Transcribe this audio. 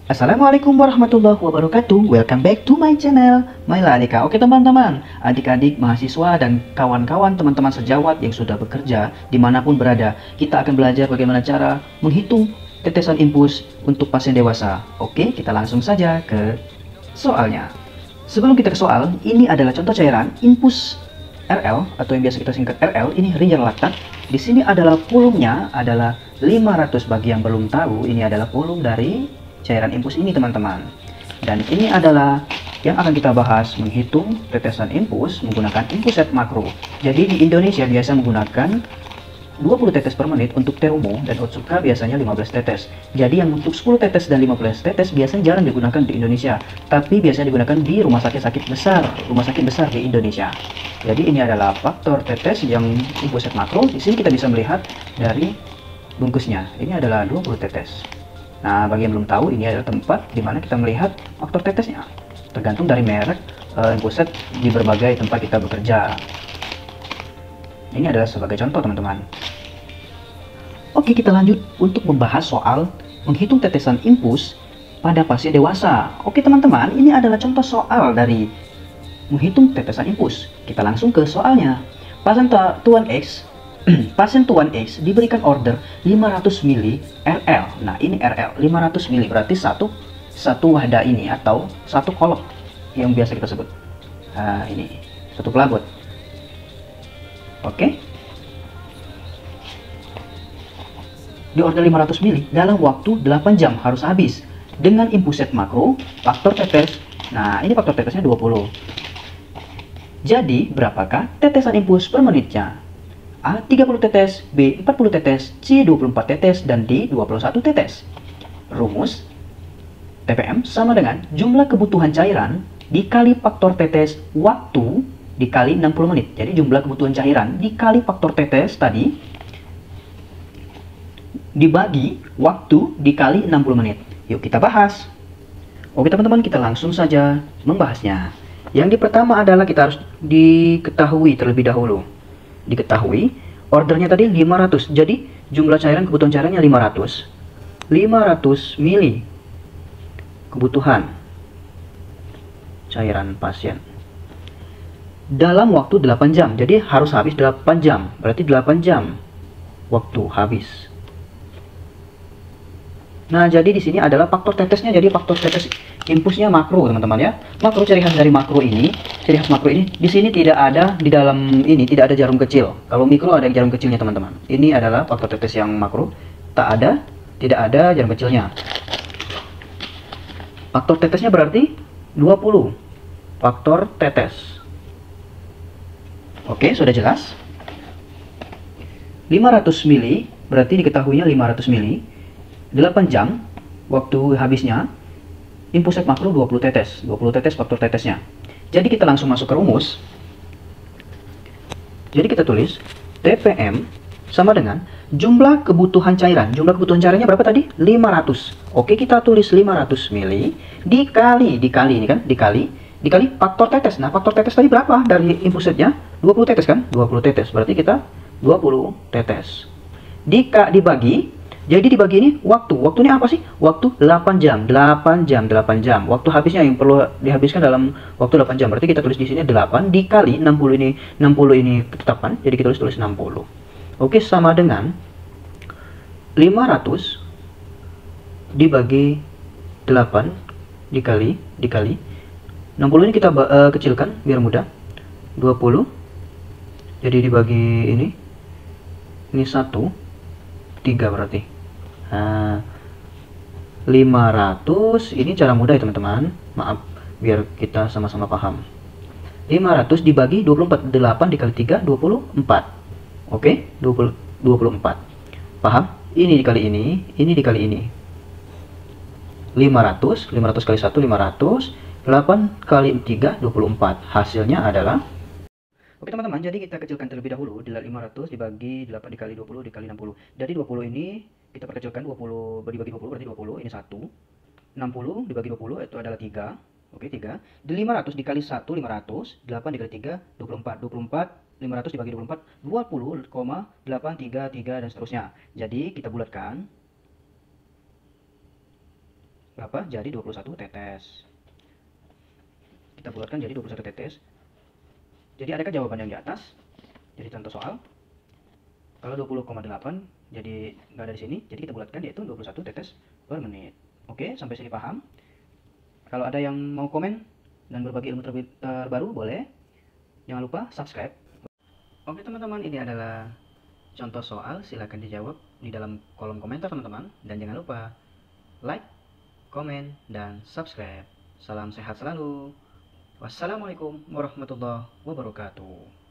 Assalamualaikum warahmatullahi wabarakatuh. Welcome back to my channel, Maila Adika. Oke teman-teman, adik-adik, mahasiswa, dan kawan-kawan teman-teman sejawat yang sudah bekerja dimanapun berada, kita akan belajar bagaimana cara menghitung tetesan infus untuk pasien dewasa. Oke, kita langsung saja ke soalnya. Sebelum kita ke soal, ini adalah contoh cairan infus RL atau yang biasa kita singkat RL. Ini ringer laktat. Di sini adalah volumenya adalah 500. Bagi yang belum tahu, ini adalah volume dari cairan infus ini teman-teman. Dan ini adalah yang akan kita bahas, menghitung tetesan infus menggunakan infuset makro. Jadi di Indonesia biasa menggunakan 20 tetes per menit untuk Terumo, dan Otsuka biasanya 15 tetes. Jadi yang untuk 10 tetes dan 15 tetes biasanya jarang digunakan di Indonesia, tapi biasanya digunakan di rumah sakit besar di Indonesia. Jadi ini adalah faktor tetes yang infuset makro. Di sini kita bisa melihat dari bungkusnya. Ini adalah 20 tetes. Nah, bagi yang belum tahu, ini adalah tempat di mana kita melihat faktor tetesnya. Tergantung dari merek infuset di berbagai tempat kita bekerja. Ini adalah sebagai contoh, teman-teman. Oke, kita lanjut untuk membahas soal menghitung tetesan infus pada pasien dewasa. Oke, teman-teman, ini adalah contoh soal dari menghitung tetesan infus. Kita langsung ke soalnya. Pasien Tuan X diberikan order 500 ml RL. Nah, ini RL 500 ml berarti satu wadah ini atau satu kolok yang biasa kita sebut. Nah, ini satu pelabut. Oke. Di order 500 ml dalam waktu 8 jam harus habis dengan infuset makro faktor tetes. Nah, ini faktor tetesnya 20. Jadi, berapakah tetesan infus per menitnya? A 30 tetes, B 40 tetes, C 24 tetes, dan D 21 tetes. Rumus TPM sama dengan jumlah kebutuhan cairan dikali faktor tetes waktu dikali 60 menit. Jadi jumlah kebutuhan cairan dikali faktor tetes tadi dibagi waktu dikali 60 menit. Yuk kita bahas. Oke teman-teman, kita langsung saja membahasnya. Yang pertama adalah kita harus diketahui terlebih dahulu. Diketahui ordernya tadi 500, jadi jumlah cairan kebutuhan cairannya 500 mili kebutuhan cairan pasien dalam waktu 8 jam. Jadi harus habis 8 jam, berarti 8 jam waktu habis. Nah, jadi di sini adalah faktor tetesnya. Jadi faktor tetes infusnya makro, teman-teman ya. Makro, ciri khas dari makro ini, di sini tidak ada, di dalam ini tidak ada jarum kecil. Kalau mikro ada jarum kecilnya, teman-teman. Ini adalah faktor tetes yang makro, tidak ada jarum kecilnya. Faktor tetesnya berarti 20. Faktor tetes. Oke, sudah jelas. 500 mili berarti diketahuinya 500 mili. 8 jam waktu habisnya, infuset makro 20 tetes faktor tetesnya. Jadi kita langsung masuk ke rumus. Jadi kita tulis TPM sama dengan jumlah kebutuhan cairan. Jumlah kebutuhan cairannya berapa tadi? 500. Oke, kita tulis 500 mili dikali ini kan, dikali faktor tetes. Nah, faktor tetes tadi berapa dari infusetnya? 20 tetes kan? 20 tetes. Berarti kita 20 tetes. Dibagi. Jadi dibagi ini waktunya apa sih? Waktu 8 jam. Waktu habisnya yang perlu dihabiskan dalam waktu 8 jam. Berarti kita tulis di sini 8 dikali 60 ini ketetapan. Jadi kita tulis 60. Oke, sama dengan 500 dibagi 8 dikali 60 ini kita kecilkan biar mudah. 20. Jadi dibagi ini 1 3 berarti. Nah, 500 ini cara mudah ya teman-teman. Maaf, biar kita sama-sama paham. 500 dibagi 24, 8 dikali 3 24. Oke, 24. Paham? Ini dikali ini dikali ini. 500 kali 1 500, 8 kali 3 24. Hasilnya adalah. Oke teman-teman, jadi kita kecilkan terlebih dahulu. 500 dibagi 8 dikali 20 dikali 60. Dari 20 ini kita perkecilkan, 20 dibagi 20 berarti 20 ini 1. 60 dibagi 20 itu adalah 3. Oke, 3. Di 500 dikali 1 500, 8 dikali 3 24. 500 dibagi 24 20,833 dan seterusnya. Jadi kita bulatkan berapa? Jadi 21 tetes. Kita bulatkan jadi 21 tetes. Jadi adakah jawaban yang di atas? Jadi contoh soal. Kalau 20,8 jadi nggak ada di sini, jadi kita bulatkan yaitu 21 tetes per menit. Oke, sampai sini paham? Kalau ada yang mau komen dan berbagi ilmu terbaru boleh. Jangan lupa subscribe. Oke teman-teman, ini adalah contoh soal, silahkan dijawab di dalam kolom komentar teman-teman. Dan jangan lupa like, komen, dan subscribe. Salam sehat selalu. Wassalamualaikum warahmatullahi wabarakatuh.